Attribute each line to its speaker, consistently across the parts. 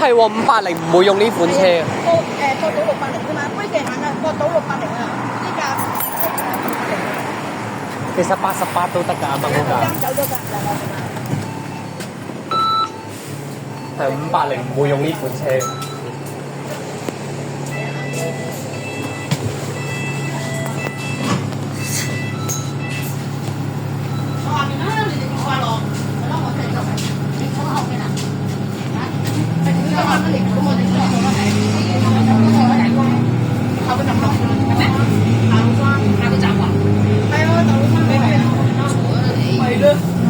Speaker 1: 係喎，580唔會用呢款車。
Speaker 2: 過到680啫嘛，杯地行啊，過到680啊，呢架
Speaker 1: 其實88都得㗎，啱啱嗰架。
Speaker 2: 走咗㗎，
Speaker 1: 係580唔會用呢款車。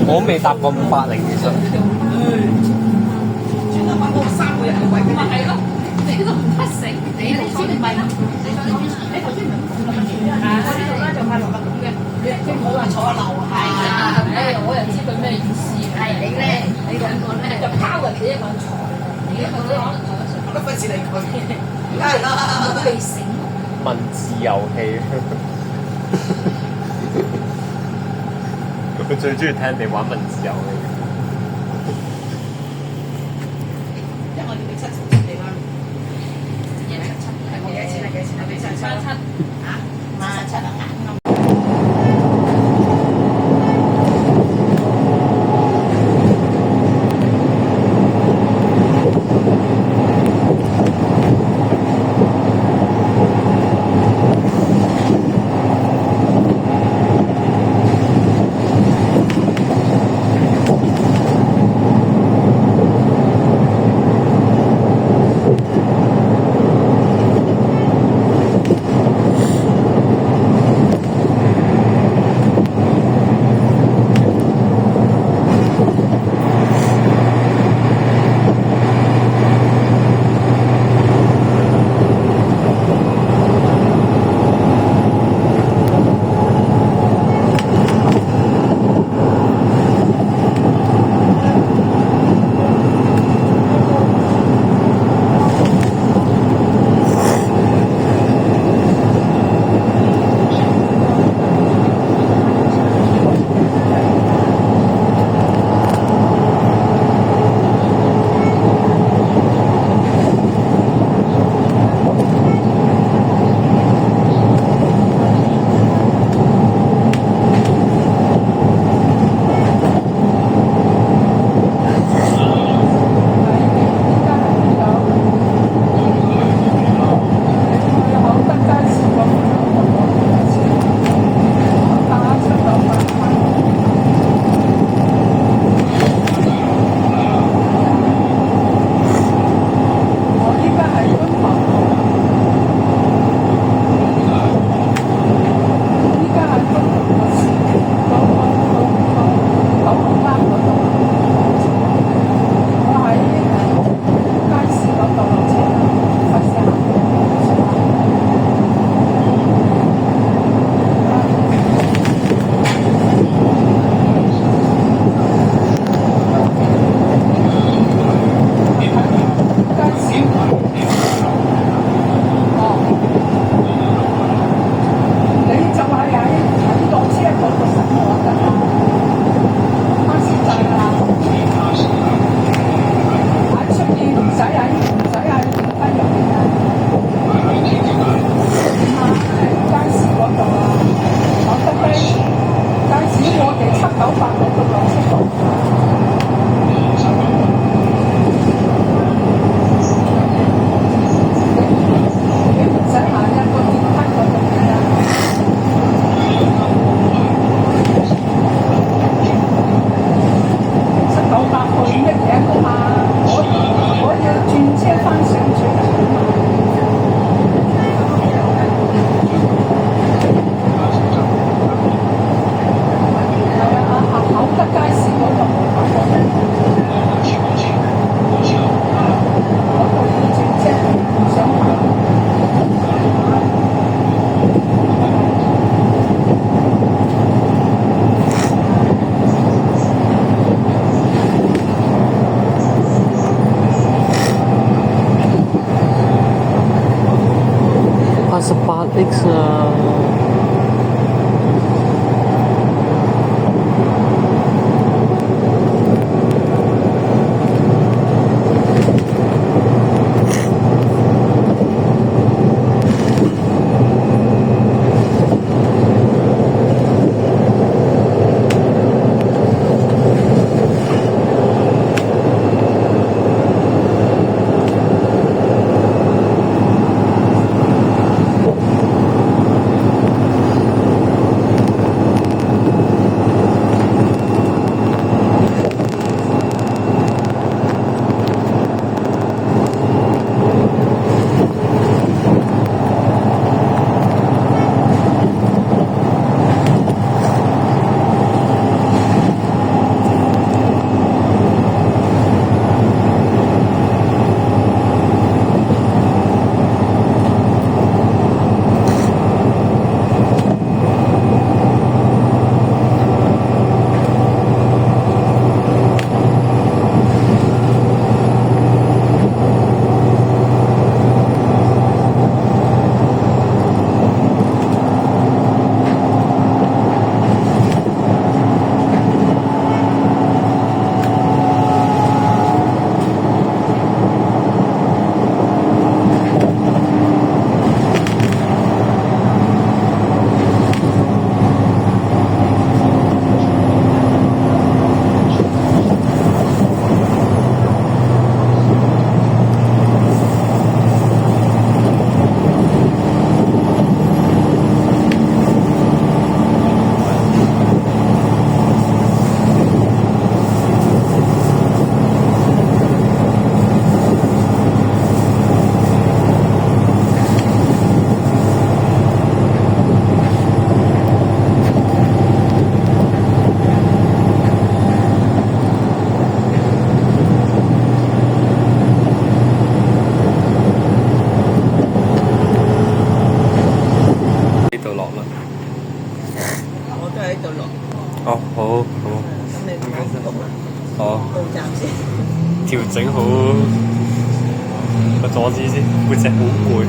Speaker 1: 我未搭過580其實。
Speaker 3: 轉頭揾我3個人嘅位，咪係咯，你都唔得食，你頭先唔係，你頭先唔係我呢度咧就快樂咁嘅，你唔好話坐一樓啊，係啊，我又知佢咩意思，係你咧，你兩個咧就拋人哋一個人坐，你一個咧可能坐得上，我都費事理佢，梗係啦，我未醒。
Speaker 1: 文字遊戲。佢最中意睇人哋玩文字遊戲。
Speaker 3: 因為我哋俾7你啦，嘢嚟7，係我幾多錢啊？幾多錢啊？俾7嚇，57啊！88X
Speaker 1: 啊！哦，
Speaker 2: 到站先。
Speaker 1: 調整好個坐姿先，背脊好攰。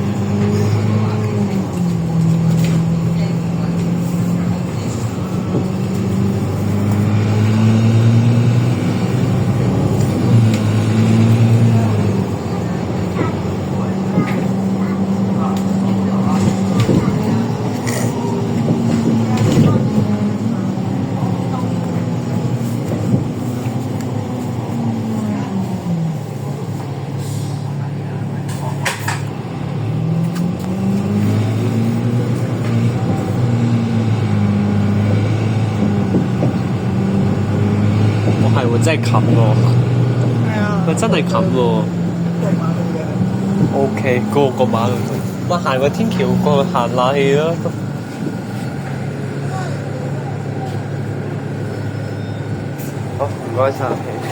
Speaker 1: 係喎，真係冚喎，
Speaker 2: 係啊，
Speaker 1: 佢真係冚喎。
Speaker 2: 過馬路嘅。
Speaker 1: O K，過馬路，我行個天橋過去行冷氣啦。好，唔該晒。